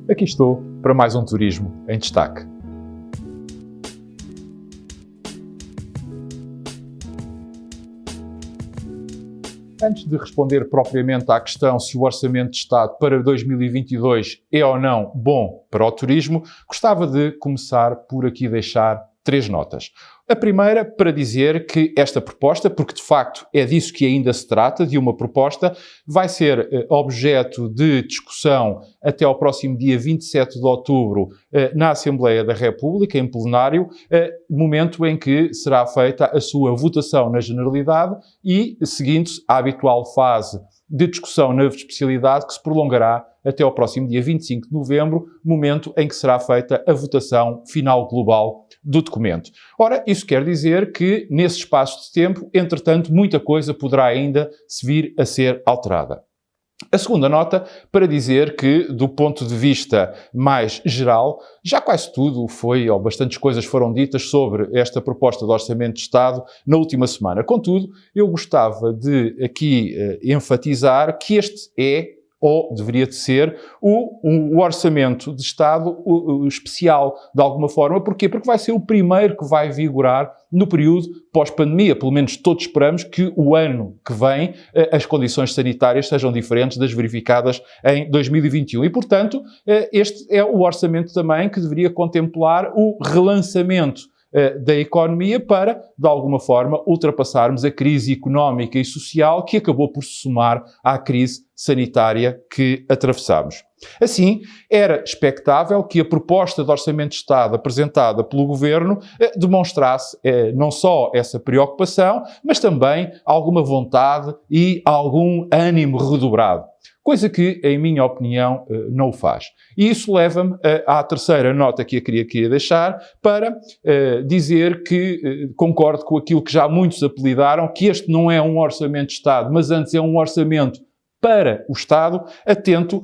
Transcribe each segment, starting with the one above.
Aqui estou para mais um Turismo em Destaque. Antes de responder propriamente à questão se o Orçamento de Estado para 2022 é ou não bom para o turismo, gostava de começar por aqui deixar 3 notas. A primeira, para dizer que esta proposta, porque de facto é disso que ainda se trata, de uma proposta, vai ser objeto de discussão até ao próximo dia 27 de outubro na Assembleia da República, em plenário, momento em que será feita a sua votação na Generalidade e seguindo-se a habitual fase de discussão na especialidade que se prolongará até ao próximo dia 25 de novembro, momento em que será feita a votação final global do documento. Ora, isso quer dizer que, nesse espaço de tempo, entretanto, muita coisa poderá ainda se vir a ser alterada. A segunda nota, para dizer que, do ponto de vista mais geral, já quase tudo foi, ou bastantes coisas foram ditas sobre esta proposta de Orçamento de Estado na última semana. Contudo, eu gostava de aqui enfatizar que este é, ou deveria de ser, o Orçamento de Estado especial, de alguma forma. Porquê? Porque vai ser o primeiro que vai vigorar no período pós-pandemia. Pelo menos todos esperamos que o ano que vem as condições sanitárias sejam diferentes das verificadas em 2021. E, portanto, este é o orçamento também que deveria contemplar o relançamento da economia para, de alguma forma, ultrapassarmos a crise económica e social que acabou por se somar à crise sanitária que atravessamos. Assim, era expectável que a proposta de Orçamento de Estado apresentada pelo Governo demonstrasse não só essa preocupação, mas também alguma vontade e algum ânimo redobrado. Coisa que, em minha opinião, não o faz. E isso leva-me à terceira nota que eu queria deixar para dizer que concordo com aquilo que já muitos apelidaram, que este não é um orçamento de Estado, mas antes é um orçamento para o Estado, atento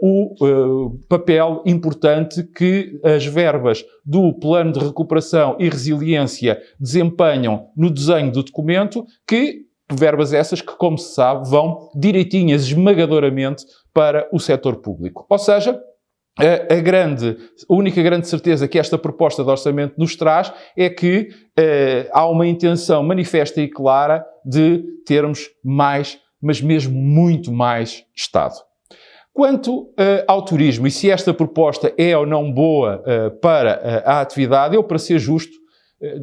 o papel importante que as verbas do Plano de Recuperação e Resiliência desempenham no desenho do documento, que verbas essas que, como se sabe, vão direitinhas, esmagadoramente, para o setor público. Ou seja, a única grande certeza que esta proposta de orçamento nos traz é que há uma intenção manifesta e clara de termos mais, mas mesmo muito mais Estado. Quanto ao turismo, e se esta proposta é ou não boa para a atividade, eu, para ser justo,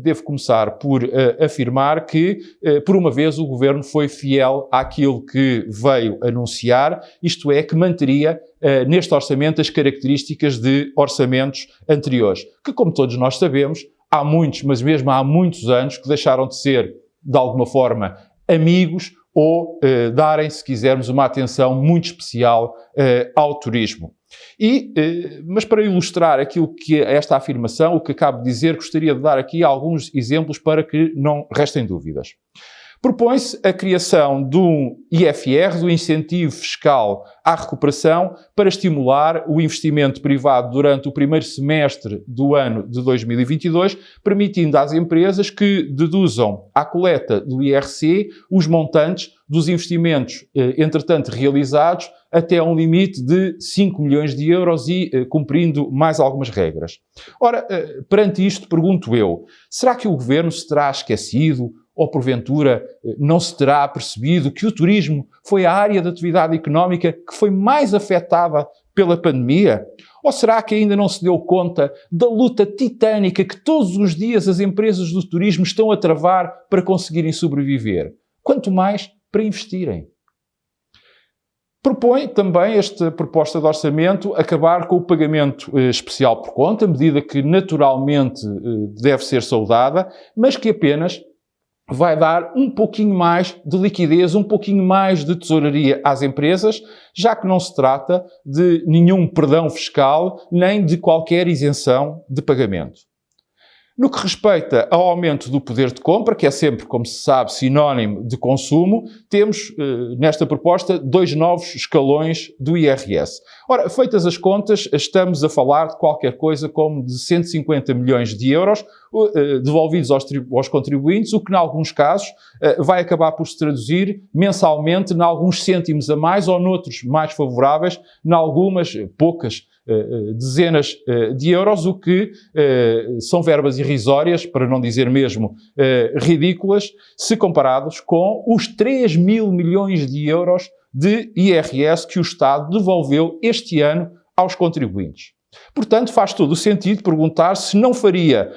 devo começar por afirmar que, por uma vez, o Governo foi fiel àquilo que veio anunciar, isto é, que manteria neste orçamento as características de orçamentos anteriores, que, como todos nós sabemos, há muitos, mas mesmo há muitos anos, que deixaram de ser, de alguma forma, amigos ou darem, se quisermos, uma atenção muito especial ao turismo. Mas para ilustrar aquilo que é esta afirmação, o que acabo de dizer, gostaria de dar aqui alguns exemplos para que não restem dúvidas. Propõe-se a criação de um IFR, do Incentivo Fiscal à Recuperação, para estimular o investimento privado durante o primeiro semestre do ano de 2022, permitindo às empresas que deduzam à coleta do IRC os montantes dos investimentos, entretanto, realizados até um limite de 5 milhões de euros e cumprindo mais algumas regras. Ora, perante isto, pergunto eu, será que o Governo se terá esquecido ou, porventura, não se terá percebido que o turismo foi a área de atividade económica que foi mais afetada pela pandemia? Ou será que ainda não se deu conta da luta titânica que todos os dias as empresas do turismo estão a travar para conseguirem sobreviver? Quanto mais para investirem. Propõe também esta proposta de orçamento acabar com o pagamento especial por conta, medida que naturalmente deve ser saudada, mas que apenas vai dar um pouquinho mais de liquidez, um pouquinho mais de tesouraria às empresas, já que não se trata de nenhum perdão fiscal, nem de qualquer isenção de pagamento. No que respeita ao aumento do poder de compra, que é sempre, como se sabe, sinónimo de consumo, temos nesta proposta 2 novos escalões do IRS. Ora, feitas as contas, estamos a falar de qualquer coisa como de 150 milhões de euros devolvidos aos contribuintes, o que, em alguns casos, vai acabar por se traduzir mensalmente em alguns cêntimos a mais ou noutros mais favoráveis, em algumas poucas dezenas de euros, o que são verbas irrisórias, para não dizer mesmo ridículas, se comparados com os 3 mil milhões de euros de IRS que o Estado devolveu este ano aos contribuintes. Portanto, faz todo o sentido perguntar se não seria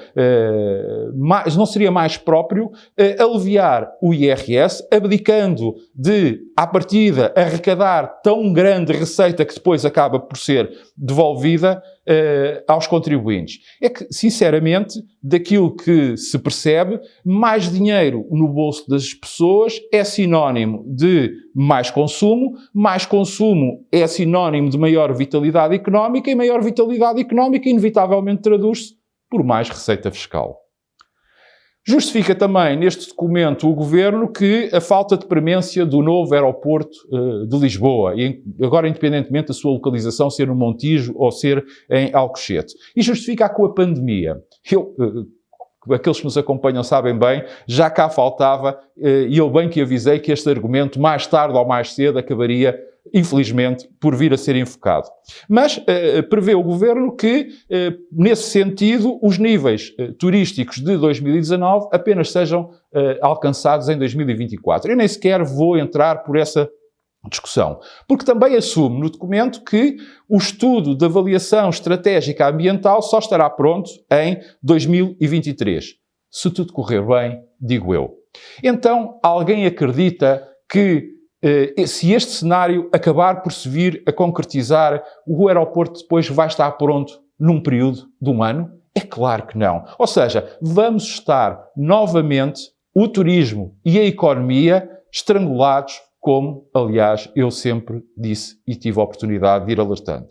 mais próprio aliviar o IRS, abdicando de, à partida, arrecadar tão grande receita que depois acaba por ser devolvida aos contribuintes. É que, sinceramente, daquilo que se percebe, mais dinheiro no bolso das pessoas é sinónimo de mais consumo é sinónimo de maior vitalidade económica, e maior vitalidade económica inevitavelmente traduz-se por mais receita fiscal. Justifica também neste documento o Governo que a falta de premência do novo aeroporto de Lisboa, e agora independentemente da sua localização, ser no Montijo ou ser em Alcochete. E justifica com a pandemia. Aqueles que nos acompanham sabem bem, já cá faltava, e eu bem que avisei que este argumento, mais tarde ou mais cedo, acabaria, infelizmente, por vir a ser enfocado. Mas prevê o Governo que, nesse sentido, os níveis turísticos de 2019 apenas sejam alcançados em 2024. Eu nem sequer vou entrar por essa discussão, porque também assume no documento que o estudo de avaliação estratégica ambiental só estará pronto em 2023. Se tudo correr bem, digo eu. Então, alguém acredita que se este cenário acabar por se vir a concretizar, o aeroporto depois vai estar pronto num período de um ano? É claro que não. Ou seja, vamos estar novamente o turismo e a economia estrangulados, como, aliás, eu sempre disse e tive a oportunidade de ir alertando.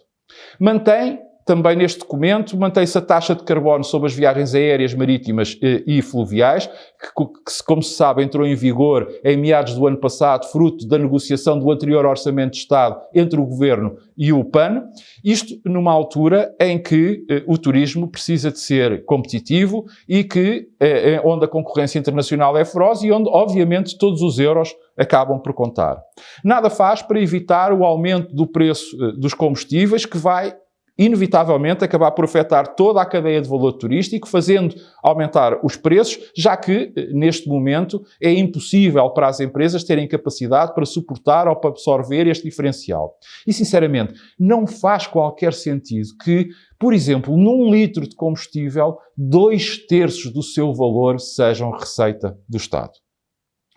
Também neste documento, mantém-se a taxa de carbono sobre as viagens aéreas, marítimas e fluviais, que, como se sabe, entrou em vigor em meados do ano passado, fruto da negociação do anterior Orçamento de Estado entre o Governo e o PAN. Isto numa altura em que o turismo precisa de ser competitivo e onde a concorrência internacional é feroz e onde, obviamente, todos os euros acabam por contar. Nada faz para evitar o aumento do preço dos combustíveis, que vai inevitavelmente acabar por afetar toda a cadeia de valor turístico, fazendo aumentar os preços, já que, neste momento, é impossível para as empresas terem capacidade para suportar ou para absorver este diferencial. E, sinceramente, não faz qualquer sentido que, por exemplo, num litro de combustível, 2/3 do seu valor sejam receita do Estado.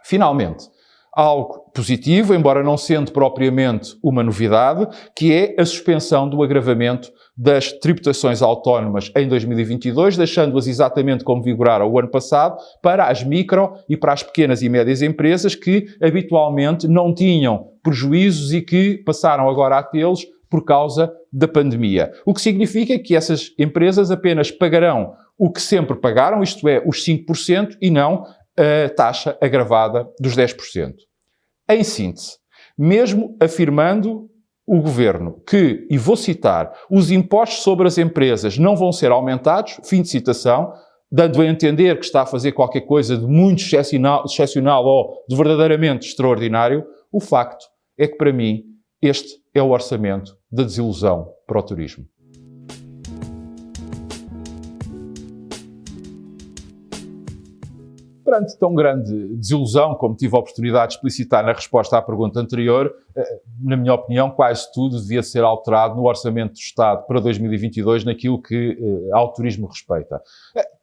Finalmente, algo positivo, embora não sendo propriamente uma novidade, que é a suspensão do agravamento das tributações autónomas em 2022, deixando-as exatamente como vigoraram o ano passado para as micro e para as pequenas e médias empresas que habitualmente não tinham prejuízos e que passaram agora a tê-los por causa da pandemia. O que significa que essas empresas apenas pagarão o que sempre pagaram, isto é, os 5%, e não a taxa agravada dos 10%. Em síntese, mesmo afirmando o Governo que, e vou citar, os impostos sobre as empresas não vão ser aumentados, fim de citação, dando a entender que está a fazer qualquer coisa de muito excepcional ou de verdadeiramente extraordinário, o facto é que, para mim, este é o orçamento da desilusão para o turismo. Perante tão grande desilusão, como tive a oportunidade de explicitar na resposta à pergunta anterior, na minha opinião, quase tudo devia ser alterado no Orçamento do Estado para 2022 naquilo que ao turismo respeita.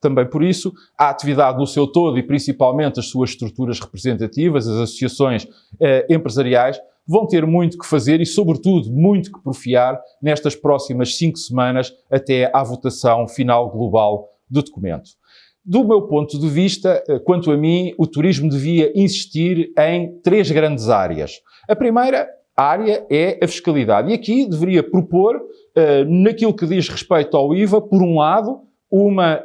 Também por isso, a atividade no seu todo e principalmente as suas estruturas representativas, as associações empresariais, vão ter muito que fazer e, sobretudo, muito que porfiar nestas próximas 5 semanas até à votação final global do documento. Do meu ponto de vista, quanto a mim, o turismo devia insistir em 3 grandes áreas. A primeira área é a fiscalidade. E aqui deveria propor, naquilo que diz respeito ao IVA, por um lado, uma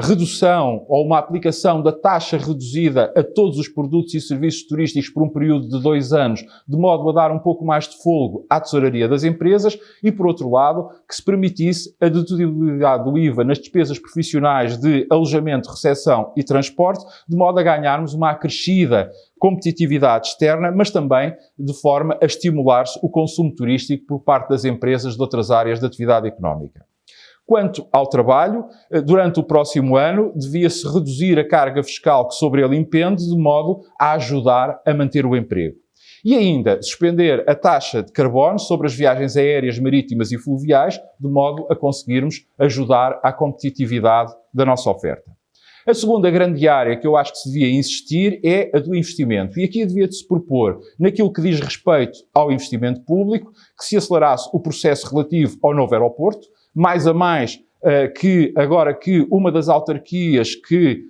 redução ou uma aplicação da taxa reduzida a todos os produtos e serviços turísticos por um período de 2 anos, de modo a dar um pouco mais de fôlego à tesouraria das empresas, e, por outro lado, que se permitisse a dedutibilidade do IVA nas despesas profissionais de alojamento, recepção e transporte, de modo a ganharmos uma acrescida competitividade externa, mas também de forma a estimular-se o consumo turístico por parte das empresas de outras áreas da atividade económica. Quanto ao trabalho, durante o próximo ano devia-se reduzir a carga fiscal que sobre ele impende, de modo a ajudar a manter o emprego. E ainda suspender a taxa de carbono sobre as viagens aéreas, marítimas e fluviais, de modo a conseguirmos ajudar à competitividade da nossa oferta. A segunda grande área que eu acho que se devia insistir é a do investimento. E aqui devia-se propor, naquilo que diz respeito ao investimento público, que se acelerasse o processo relativo ao novo aeroporto, mais a mais que agora que uma das autarquias que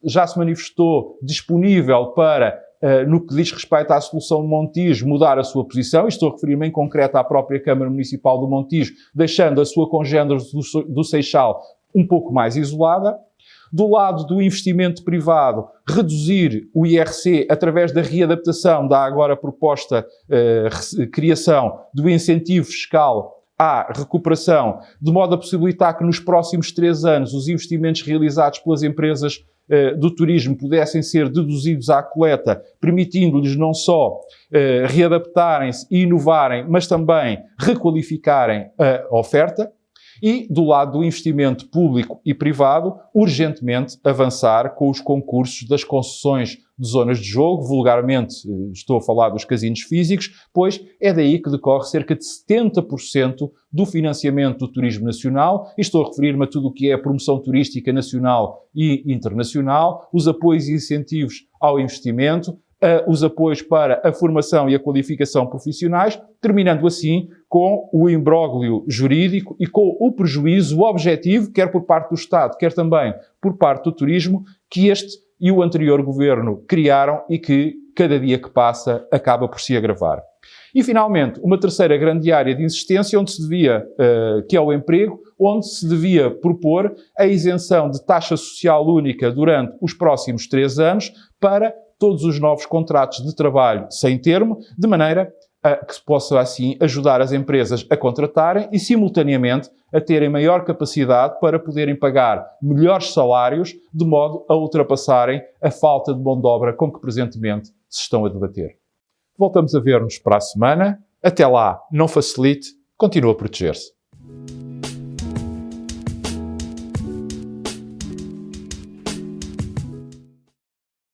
já se manifestou disponível para, no que diz respeito à solução de Montijo, mudar a sua posição, e estou a referir-me em concreto à própria Câmara Municipal do Montijo, deixando a sua congênere do Seixal um pouco mais isolada. Do lado do investimento privado, reduzir o IRC através da readaptação da agora proposta criação do incentivo fiscal à recuperação, de modo a possibilitar que nos próximos 3 anos os investimentos realizados pelas empresas do turismo pudessem ser deduzidos à coleta, permitindo-lhes não só readaptarem-se e inovarem, mas também requalificarem a oferta. E, do lado do investimento público e privado, urgentemente avançar com os concursos das concessões de zonas de jogo, vulgarmente estou a falar dos casinos físicos, pois é daí que decorre cerca de 70% do financiamento do turismo nacional, e estou a referir-me a tudo o que é a promoção turística nacional e internacional, os apoios e incentivos ao investimento, os apoios para a formação e a qualificação profissionais, terminando assim com o imbróglio jurídico e com o prejuízo objetivo, quer por parte do Estado, quer também por parte do turismo, que este e o anterior governo criaram e que, cada dia que passa, acaba por se agravar. E, finalmente, uma terceira grande área de insistência, que é o emprego, onde se devia propor a isenção de taxa social única durante os próximos 3 anos para todos os novos contratos de trabalho sem termo, de maneira a que se possa, assim, ajudar as empresas a contratarem e, simultaneamente, a terem maior capacidade para poderem pagar melhores salários, de modo a ultrapassarem a falta de mão de obra com que presentemente se estão a debater. Voltamos a ver-nos para a semana. Até lá, não facilite, continue a proteger-se.